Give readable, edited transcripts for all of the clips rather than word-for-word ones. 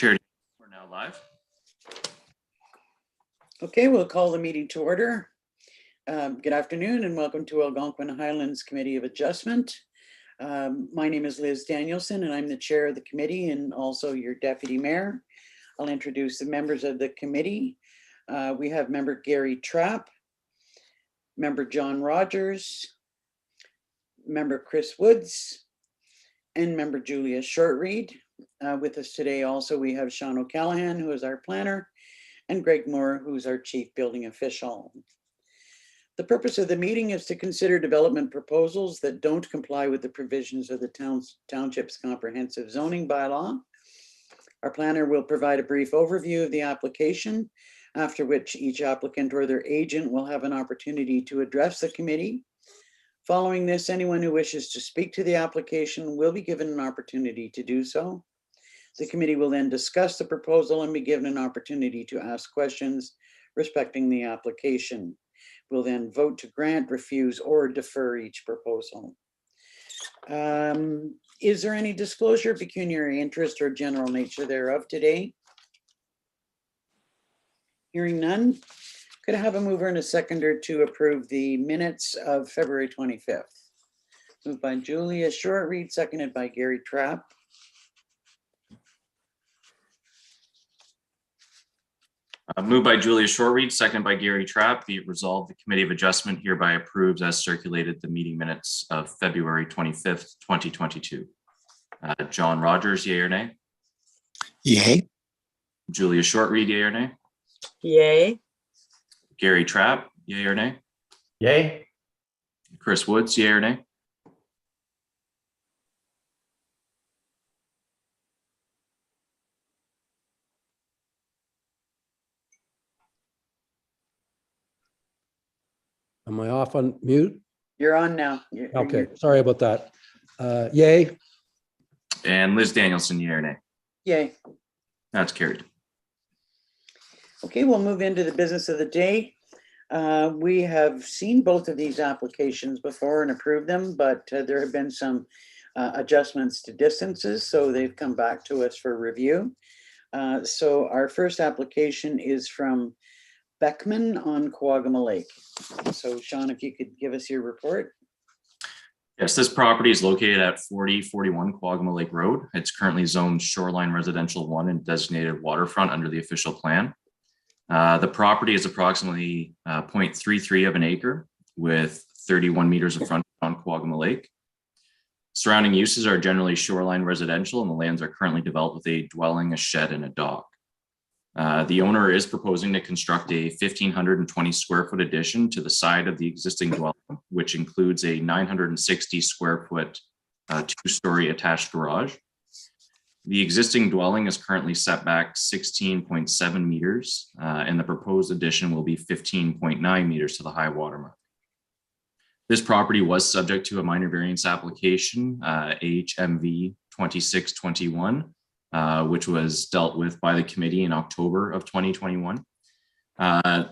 Chair, we're now live. Okay, we'll call the meeting to order. Good afternoon and welcome to Algonquin Highlands Committee of Adjustment. My name is Liz Danielson and I'm the chair of the committee and also your deputy mayor. I'll introduce the members of the committee. We have member Gary Trapp, member John Rogers, member Chris Woods, and member Julia Shortreed. With us today also we have Sean O'Callaghan, who is our planner, and Greg Moore, who's our chief building official. The purpose of the meeting is to consider development proposals that don't comply with the provisions of the Township's comprehensive zoning bylaw. Our planner will provide a brief overview of the application, after which each applicant or their agent will have an opportunity to address the committee. Following this, anyone who wishes to speak to the application will be given an opportunity to do so. The committee will then discuss the proposal and be given an opportunity to ask questions respecting the application. We'll then vote to grant, refuse, or defer each proposal. Is there any disclosure of pecuniary interest or general nature thereof today? Hearing none, could I have a mover and a seconder to approve the minutes of February 25th? Moved by Julia Shortreed, seconded by Gary Trapp. Moved by Julia Shortreed, seconded by Gary Trapp. Be it resolved, the Committee of Adjustment hereby approves as circulated the meeting minutes of February 25th, 2022. John Rogers, yea or nay? Yay. Julia Shortreed, yea or nay? Yay. Gary Trapp, yea or nay? Yay. Chris Woods, yea or nay? Am I off on mute? You're on now. Okay, sorry about that. Yay. And Liz Danielson, yea or nay? Yay. That's carried. Okay, we'll move into the business of the day. We have seen both of these applications before and approved them, but there have been some adjustments to distances, so they've come back to us for review. So our first application is from Beckman on Coagama Lake. So Sean, if you could give us your report. Yes, this property is located at 4041 Coagama Lake Road. It's currently zoned Shoreline Residential 1 and designated waterfront under the official plan. The property is approximately 0.33 of an acre with 31 meters of frontage on Coagama Lake. Surrounding uses are generally shoreline residential and the lands are currently developed with a dwelling, a shed, and a dock. The owner is proposing to construct a 1,520 square foot addition to the side of the existing dwelling, which includes a 960 square foot two-story attached garage. The existing dwelling is currently set back 16.7 meters, and the proposed addition will be 15.9 meters to the high water mark. This property was subject to a minor variance application, HMV 2621, which was dealt with by the committee in October of 2021. The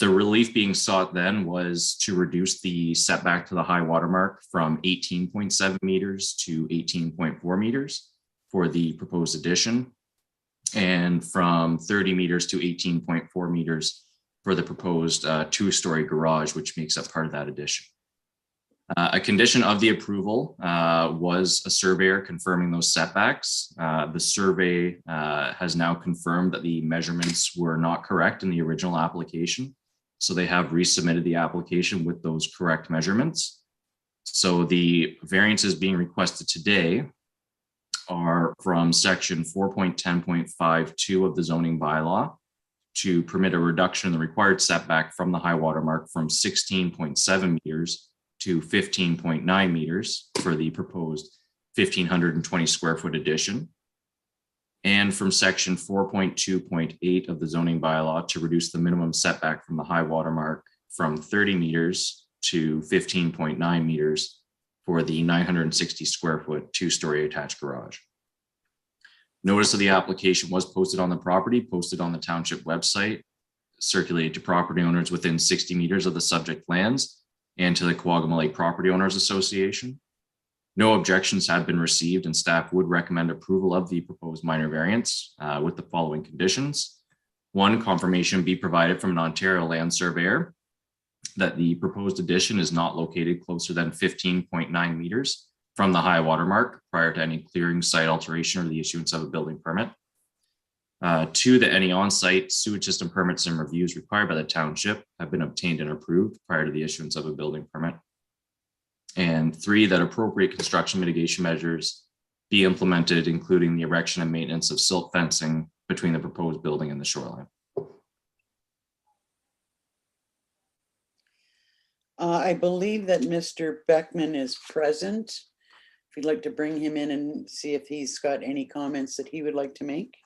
relief being sought then was to reduce the setback to the high water mark from 18.7 meters to 18.4 meters for the proposed addition, and from 30 meters to 18.4 meters for the proposed two-story garage, which makes up part of that addition. A condition of the approval was a surveyor confirming those setbacks. The survey has now confirmed that the measurements were not correct in the original application. So they have resubmitted the application with those correct measurements. So the variances being requested today are from section 4.10.52 of the zoning bylaw to permit a reduction in the required setback from the high water mark from 16.7 meters to 15.9 meters for the proposed 1,520 square foot addition. And from section 4.2.8 of the zoning bylaw to reduce the minimum setback from the high water mark from 30 meters to 15.9 meters for the 960 square foot two-story attached garage. Notice of the application was posted on the property, posted on the township website, circulated to property owners within 60 meters of the subject lands, and to the Coagama Lake Property Owners Association. No objections have been received, and staff would recommend approval of the proposed minor variance with the following conditions. One, confirmation be provided from an Ontario land surveyor that the proposed addition is not located closer than 15.9 meters from the high water mark prior to any clearing, site alteration, or the issuance of a building permit. Two, that any on-site sewage system permits and reviews required by the township have been obtained and approved prior to the issuance of a building permit. And three, that appropriate construction mitigation measures be implemented, including the erection and maintenance of silt fencing between the proposed building and the shoreline. I believe that Mr. Beckman is present. If you'd like to bring him in and see if he's got any comments that he would like to make.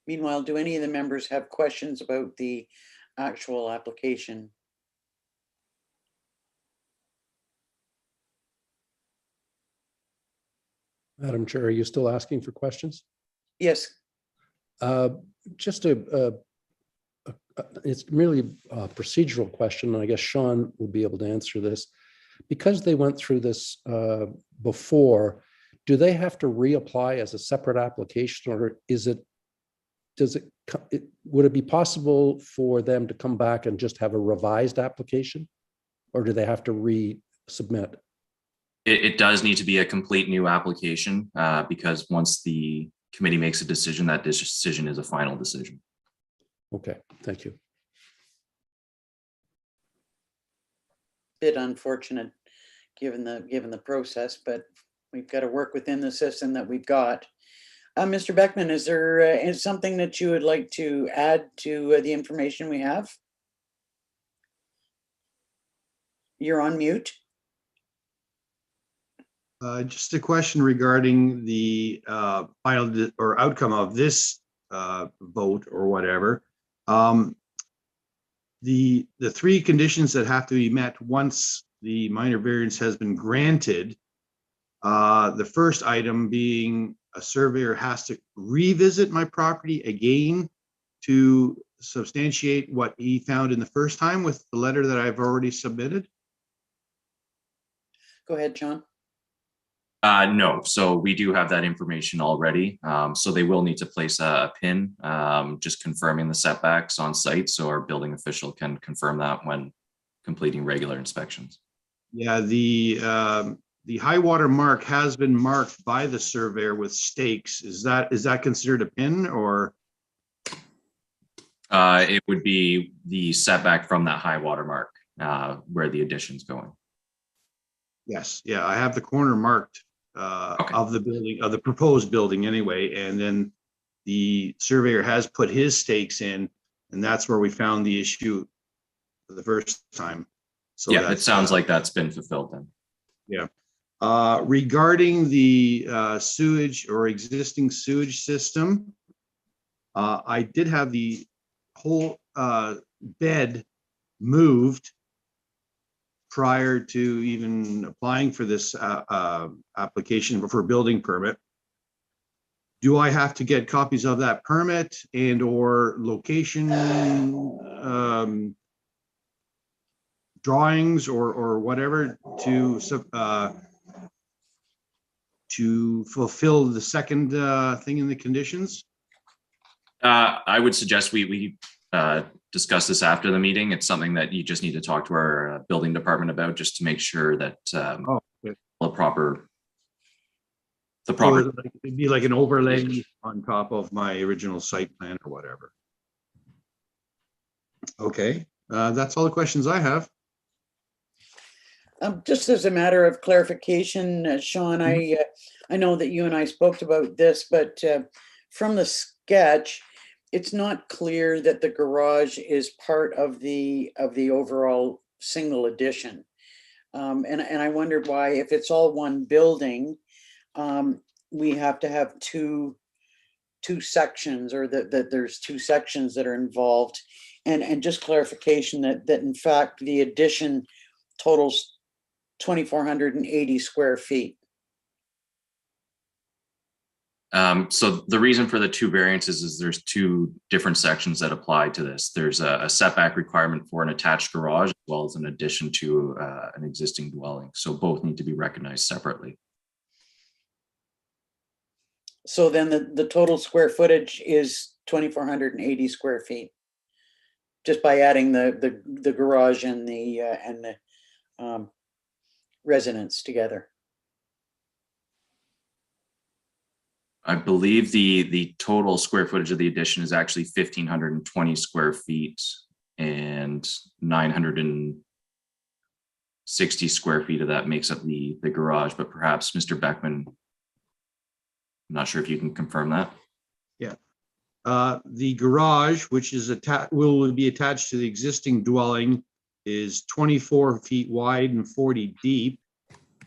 Meanwhile, do any of the members have questions about the actual application? Madam Chair, are you still asking for questions? Yes. Just it's really a procedural question, and I guess Sean will be able to answer this. Because they went through this before, do they have to reapply as a separate application, or would it be possible for them to come back and just have a revised application, or do they have to resubmit? It does need to be a complete new application because once the committee makes a decision, that decision is a final decision. Okay, thank you. Bit unfortunate given the process, but we've got to work within the system that we've got. Mr. Beckman, is there something that you would like to add to the information we have? You're on mute. Just a question regarding the final or outcome of this vote or whatever. The three conditions that have to be met once the minor variance has been granted. The first item being a surveyor has to revisit my property again to substantiate what he found in the first time with the letter that I've already submitted. Go ahead, John. No, so we do have that information already. So they will need to place a pin, just confirming the setbacks on site. So our building official can confirm that when completing regular inspections. Yeah, the high water mark has been marked by the surveyor with stakes. Is that considered a pin, or? It would be the setback from that high water mark where the addition's going. Yes, yeah, I have the corner marked Okay. of the building, of the proposed building anyway, and then the surveyor has put his stakes in, and that's where we found the issue for the first time. So yeah, it sounds like that's been fulfilled then. Yeah. Regarding the sewage or existing sewage system, I did have the whole bed moved prior to even applying for this application for a building permit. Do I have to get copies of that permit and or location drawings or whatever to fulfill the second thing in the conditions? I would suggest we discuss this after the meeting. It's something that you just need to talk to our building department about, just to make sure that Okay. the proper. So it'd be like an overlay on top of my original site plan or whatever. Okay, that's all the questions I have. Just as a matter of clarification, Sean, I know that you and I spoke about this, but from the sketch, it's not clear that the garage is part of the overall single addition. And I wondered why, if it's all one building, we have to have two sections, or that there's two sections that are involved. And just clarification that in fact the addition totals 2,480 square feet. So the reason for the two variances is there's two different sections that apply to this. There's a setback requirement for an attached garage as well as an addition to an existing dwelling. So both need to be recognized separately. So then the total square footage is 2,480 square feet. Just by adding the garage and the residence together. I believe the total square footage of the addition is actually 1,520 square feet and 960 square feet of that makes up the garage, but perhaps Mr. Beckman, I'm not sure if you can confirm that. Yeah. The garage, which is will be attached to the existing dwelling, is 24 feet wide and 40 deep.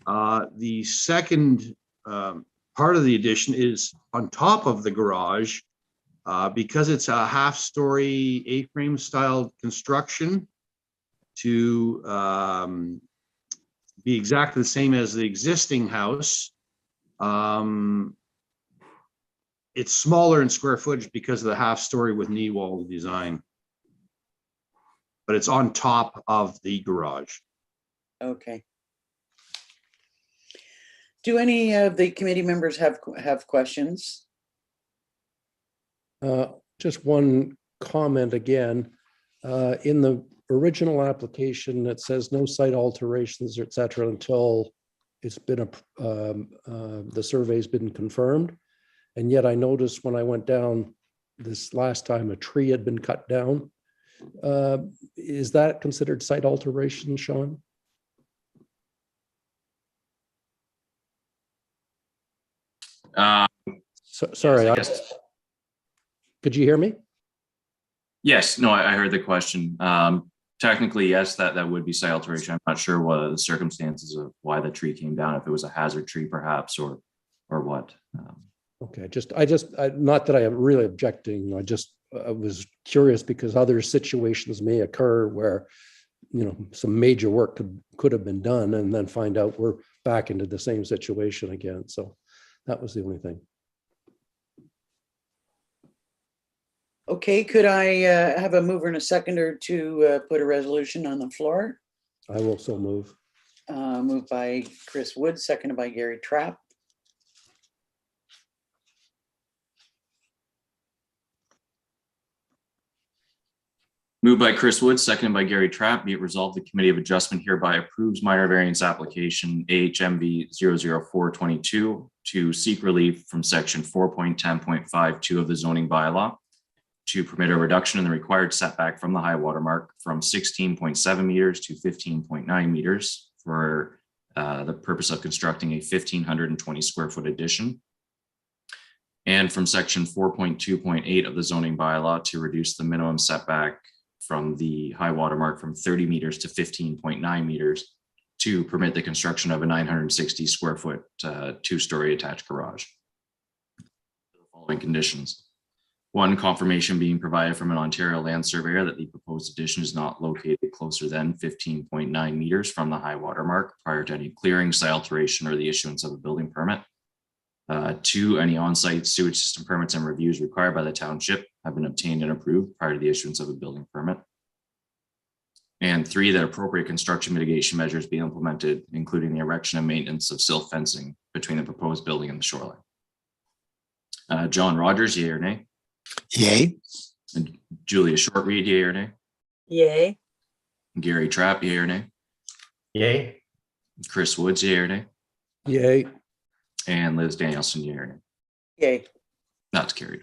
The second part of the addition is on top of the garage because it's a half-story A-frame style construction to be exactly the same as the existing house. It's smaller in square footage because of the half-story with knee wall design, but it's on top of the garage. Okay. Do any of the committee members have questions? Just one comment again. In the original application, it says no site alterations, et cetera, until it's been the survey's been confirmed. And yet I noticed when I went down this last time, a tree had been cut down. Is that considered site alteration, Sean? Sorry, could you hear me? Yes, no, I heard the question. Technically, yes, that would be site alteration. I'm not sure what the circumstances of why the tree came down, if it was a hazard tree perhaps, or what. Okay, not that I am really objecting. I was curious because other situations may occur where, some major work could have been done and then find out we're back into the same situation again. So that was the only thing. Okay, could I have a mover and a seconder to put a resolution on the floor? I will so move. Moved by Chris Wood, seconded by Gary Trapp. Moved by Chris Wood, seconded by Gary Trapp. Be it resolved, the Committee of Adjustment hereby approves minor variance application AHMV 00422 to seek relief from section 4.10.52 of the zoning bylaw to permit a reduction in the required setback from the high water mark from 16.7 meters to 15.9 meters for the purpose of constructing a 1,520 square foot addition. And from section 4.2.8 of the zoning bylaw to reduce the minimum setback from the high water mark from 30 meters to 15.9 meters to permit the construction of a 960 square foot two-story attached garage. The following conditions. One, confirmation being provided from an Ontario land surveyor that the proposed addition is not located closer than 15.9 meters from the high water mark prior to any clearing, site alteration, or the issuance of a building permit. Two, any on-site sewage system permits and reviews required by the township have been obtained and approved prior to the issuance of a building permit. And three, that appropriate construction mitigation measures be implemented, including the erection and maintenance of silt fencing between the proposed building and the shoreline. John Rogers, yea or nay? Yay. And Julia Shortreed, yea or nay? Yay. Gary Trapp, yea or nay? Yay. Chris Woods, yea or nay? Yay. And Liz Danielson, yea or nay? Yay. That's carried.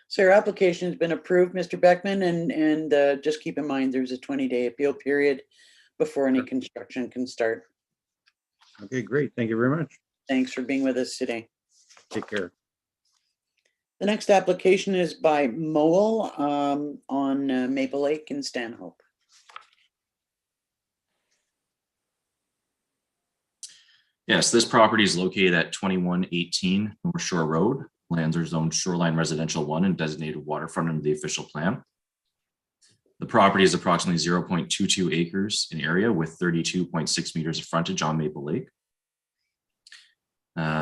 So your application has been approved, Mr. Beckman, and just keep in mind there's a 20-day appeal period before any construction can start. Okay, great. Thank you very much. Thanks for being with us today. Take care. The next application is by Mowell on Maple Lake in Stanhope. Yes, this property is located at 2118 North Shore Road. Lands are zoned shoreline residential 1 and designated waterfront under the official plan. The property is approximately 0.22 acres in area with 32.6 meters of frontage on Maple Lake.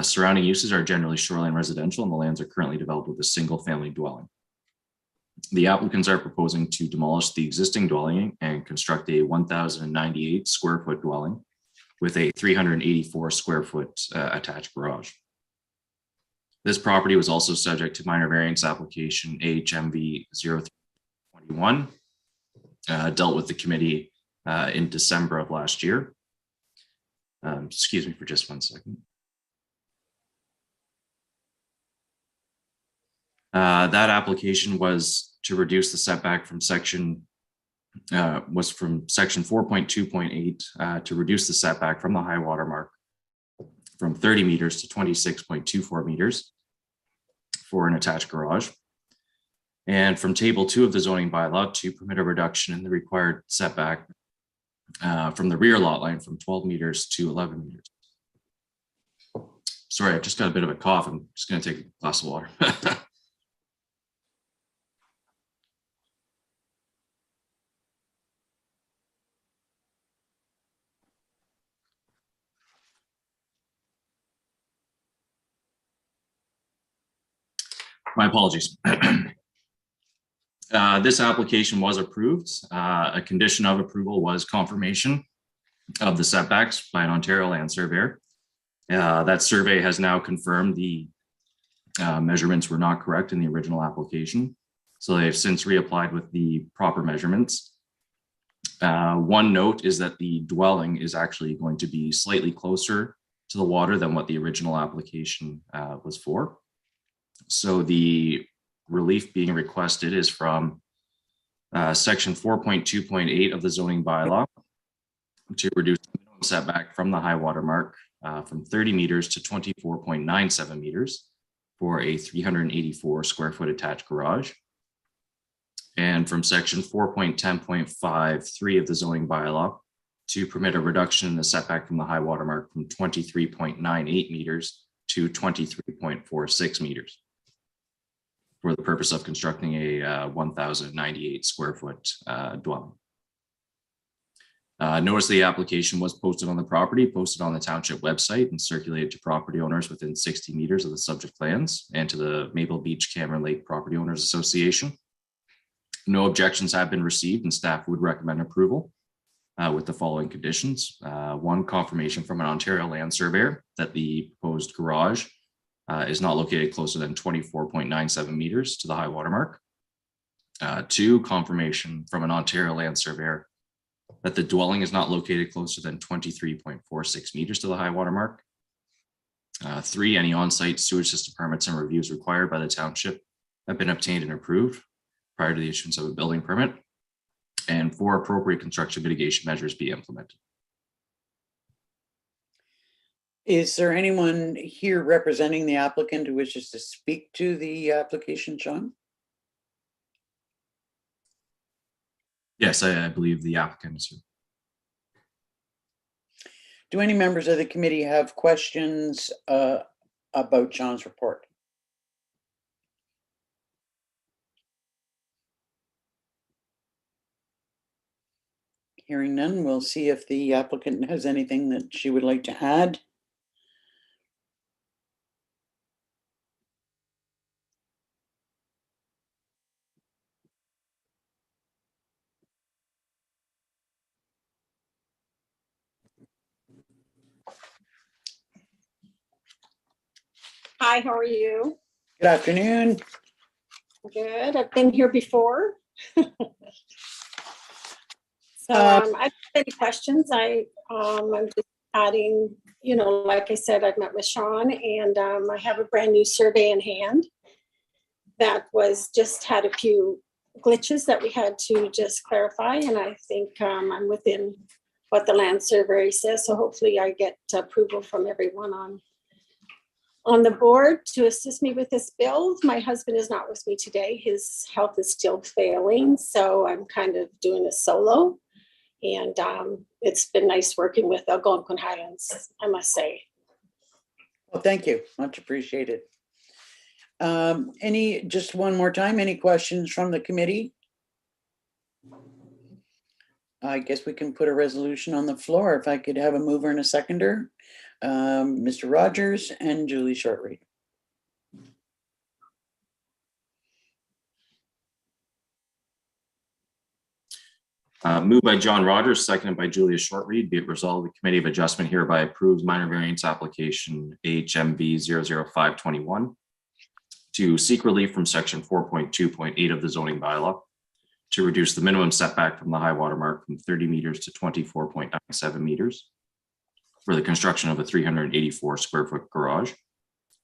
Surrounding uses are generally shoreline residential, and the lands are currently developed with a single family dwelling. The applicants are proposing to demolish the existing dwelling and construct a 1,098 square foot dwelling with a 384 square foot attached garage. This property was also subject to minor variance application AHMV 0321, dealt with the committee in December of last year. Excuse me for just 1 second. That application was to reduce the setback from section 4.2.8 to reduce the setback from the high water mark from 30 meters to 26.24 meters for an attached garage. And from table 2 of the zoning bylaw to permit a reduction in the required setback from the rear lot line from 12 meters to 11 meters. Sorry, I just got a bit of a cough. I'm just going to take a glass of water. My apologies. This application was approved. A condition of approval was confirmation of the setbacks by an Ontario land surveyor. That survey has now confirmed the measurements were not correct in the original application. So they've since reapplied with the proper measurements. One note is that the dwelling is actually going to be slightly closer to the water than what the original application was for. So the relief being requested is from section 4.2.8 of the zoning bylaw to reduce the minimum setback from the high water mark from 30 meters to 24.97 meters for a 384 square foot attached garage. And from section 4.10.53 of the zoning bylaw to permit a reduction in the setback from the high water mark from 23.98 meters to 23.46 meters for the purpose of constructing a 1,098 square foot dwelling. Notice the application was posted on the property, posted on the township website, and circulated to property owners within 60 meters of the subject lands and to the Maple Beach Cameron Lake Property Owners Association. No objections have been received, and staff would recommend approval with the following conditions. One, confirmation from an Ontario land surveyor that the proposed garage is not located closer than 24.97 meters to the high water mark. Two, confirmation from an Ontario land surveyor that the dwelling is not located closer than 23.46 meters to the high water mark. Three, any on-site sewage system permits and reviews required by the township have been obtained and approved prior to the issuance of a building permit. And four, appropriate construction mitigation measures be implemented. Is there anyone here representing the applicant who wishes to speak to the application, Sean? Yes, I believe the applicant is here. Do any members of the committee have questions about John's report? Hearing none, we'll see if the applicant has anything that she would like to add. Hi, how are you? Good afternoon. Good. I've been here before. So I don't have any questions. I'm just adding, like I said, I've met with Sean, and I have a brand new survey in hand that was just had a few glitches that we had to just clarify, and I think I'm within what the land survey says. So hopefully I get approval from everyone on the board to assist me with this build. My husband is not with me today. His health is still failing, so I'm kind of doing a solo. And it's been nice working with Algonquin Highlands, I must say. Well, thank you. Much appreciated. Just one more time, any questions from the committee? I guess we can put a resolution on the floor. If I could have a mover and a seconder. Mr. Rogers and Julie Shortreed. Moved by John Rogers, seconded by Julia Shortreed. Be it resolved, the Committee of Adjustment hereby approves minor variance application HMV 00521 to seek relief from section 4.2.8 of the zoning bylaw to reduce the minimum setback from the high water mark from 30 meters to 24.97 meters for the construction of a 384 square foot garage,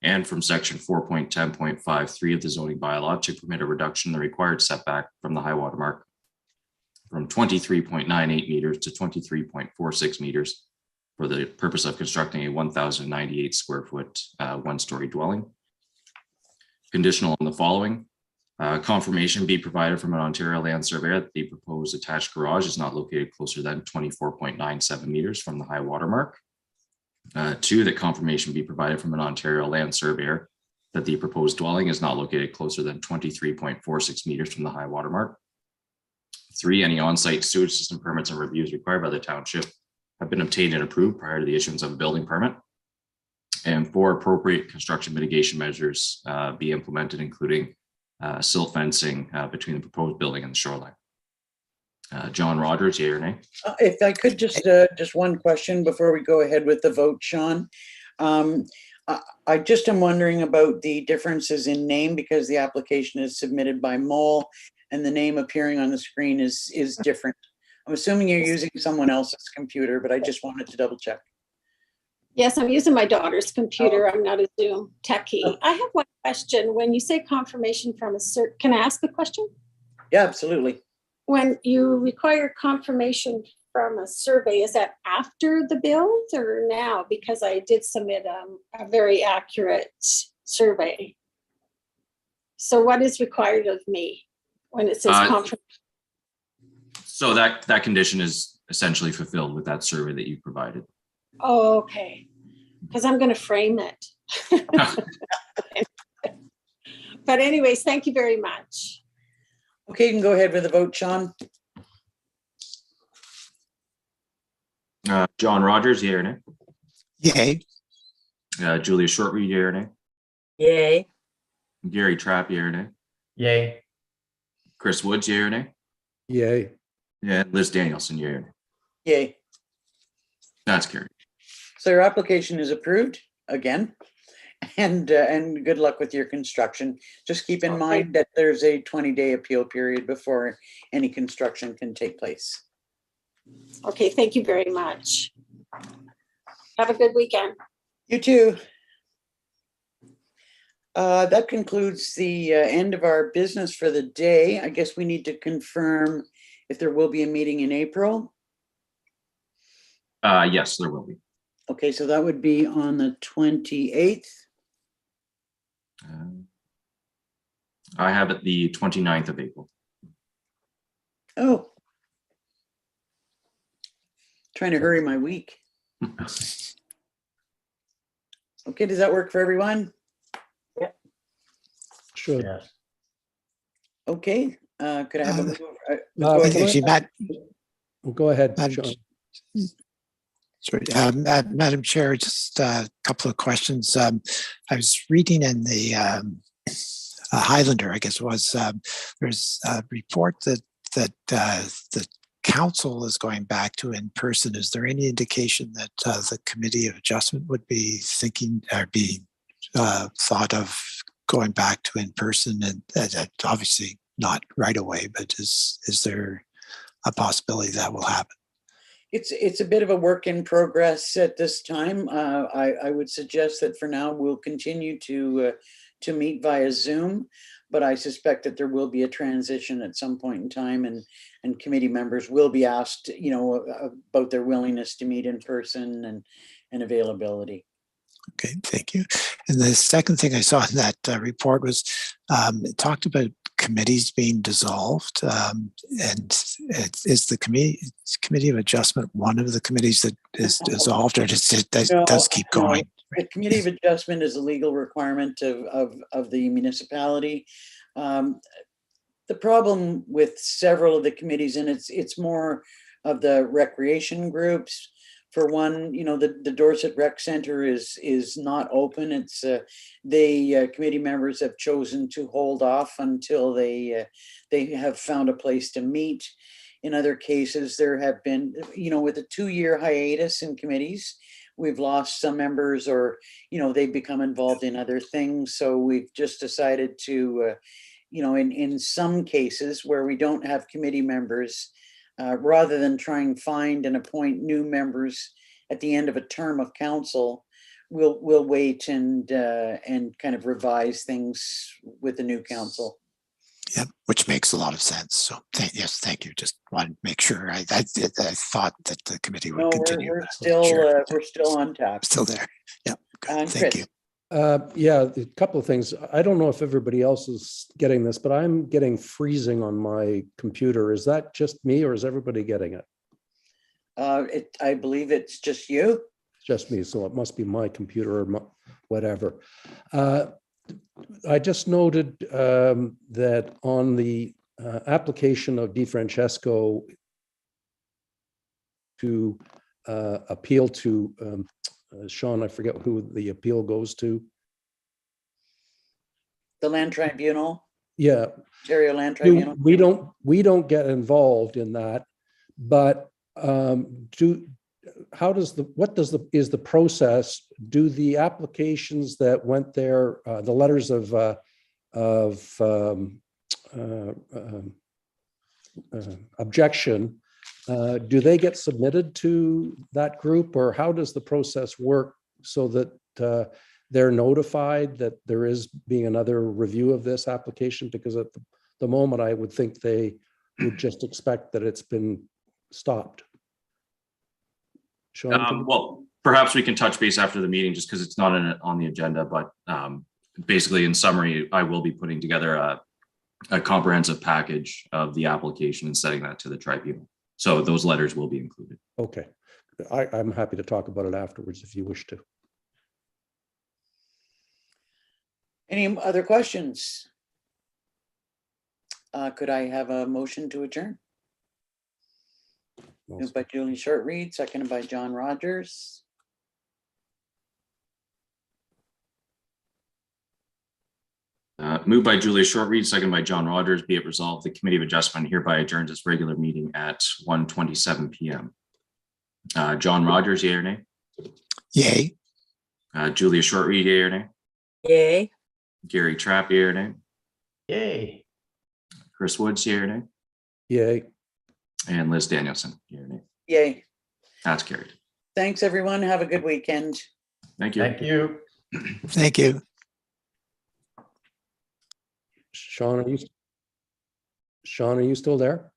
and from section 4.10.53 of the zoning bylaw to permit a reduction in the required setback from the high water mark from 23.98 meters to 23.46 meters for the purpose of constructing a 1,098 square foot one-story dwelling. Conditional on the following: confirmation be provided from an Ontario land surveyor that the proposed attached garage is not located closer than 24.97 meters from the high water mark. 2, that confirmation be provided from an Ontario land surveyor that the proposed dwelling is not located closer than 23.46 meters from the high water mark. 3, any on-site sewage system permits and reviews required by the township have been obtained and approved prior to the issuance of a building permit. And 4, appropriate construction mitigation measures be implemented, including silt fencing between the proposed building and the shoreline. John Rogers, yea or nay? If I could just one question before we go ahead with the vote, Sean. I just am wondering about the differences in name because the application is submitted by Mole and the name appearing on the screen is different. I'm assuming you're using someone else's computer, but I just wanted to double check. Yes, I'm using my daughter's computer. I'm not a Zoom techie. I have one question. When you say confirmation from a can I ask a question? Yeah, absolutely. When you require confirmation from a survey, is that after the build or now? Because I did submit a very accurate survey. So what is required of me when it says confirmation? So that condition is essentially fulfilled with that survey that you provided. Oh, okay. Because I'm going to frame it. But anyways, thank you very much. Okay, you can go ahead with the vote, Sean. John Rogers, yea or nay? Yay. Julia Shortreed, yea or nay? Yay. Gary Trapp, yea or nay? Yay. Chris Woods, yea or nay? Yay. Yeah, Liz Danielson, yea or nay? Yay. That's carried. So your application is approved again, and good luck with your construction. Just keep in mind that there's a 20-day appeal period before any construction can take place. Okay, thank you very much. Have a good weekend. You too. That concludes the end of our business for the day. I guess we need to confirm if there will be a meeting in April. Yes, there will be. Okay, so that would be on the 28th. I have it the 29th of April. Oh. Trying to hurry my week. Okay, does that work for everyone? Sure. Yes. Okay, could I have a move? Go Actually, ahead. Go ahead, Madam- Sean. Sorry, Madam Chair, just a couple of questions. I was reading in the Highlander, I guess it was, there's a report that the council is going back to in person. Is there any indication that the Committee of Adjustment would be thinking or be thought of going back to in person? And obviously not right away, but is there a possibility that will happen? It's a bit of a work in progress at this time. I would suggest that for now we'll continue to meet via Zoom, but I suspect that there will be a transition at some point in time, and committee members will be asked, about their willingness to meet in person and availability. Okay, thank you. And the second thing I saw in that report was it talked about committees being dissolved. And is the Committee of Adjustment one of the committees that is dissolved, or does keep going? The Committee of Adjustment is a legal requirement of the municipality. The problem with several of the committees, and it's more of the recreation groups, For one, the Dorset Rec Center is not open. It's committee members have chosen to hold off until they have found a place to meet. In other cases, there have been, with a 2-year hiatus in committees, we've lost some members, or they've become involved in other things. So we've just decided to, in some cases where we don't have committee members, rather than try and find and appoint new members at the end of a term of council, we'll wait and kind of revise things with the new council. Yeah, which makes a lot of sense. So yes, thank you. Just wanted to make sure. I thought that the committee would No, continue. we're but I wasn't still sure. we're still on tap. Still there. Yeah, good. And Thank Chris. you. Yeah, a couple of things. I don't know if everybody else is getting this, but I'm getting freezing on my computer. Is that just me, or is everybody getting it? I believe it's just you. Just me, so it must be my computer or whatever. I just noted that on the application of DeFrancesco to appeal to Sean, I forget who the appeal goes to. The Land Tribunal, Yeah, Ontario Land Tribunal. we don't get involved in that, but is the process? Do the applications that went there, the letters of objection, do they get submitted to that group, or how does the process work so that they're notified that there is being another review of this application? Because at the moment, I would think they would just expect that it's been stopped. Sean, Well, perhaps we can touch base after the meeting, just because it's not on the agenda, but basically in summary, I will be putting together a comprehensive package of the application and sending that to the tribunal. So those letters will be included. okay. I'm happy to talk about it afterwards if you wish to. Any other questions? Could I have a motion to adjourn? Moved by Julie Short-Reed, seconded by John Rogers. Moved by Julia Short-Reed, seconded by John Rogers. Be it resolved, the Committee of Adjustment hereby adjourns its regular meeting at 1:27 p.m. John Rogers, yea or nay? Yay. Julia Short-Reed, yea or nay? Yay. Gary Trapp, yea or nay? Yay. Chris Woods, yea or nay? Yay. And Liz Danielson, yea or nay? Yay. That's carried. Thanks, everyone. Have a good weekend. Thank you. Thank you. Thank you. Sean, are you still there?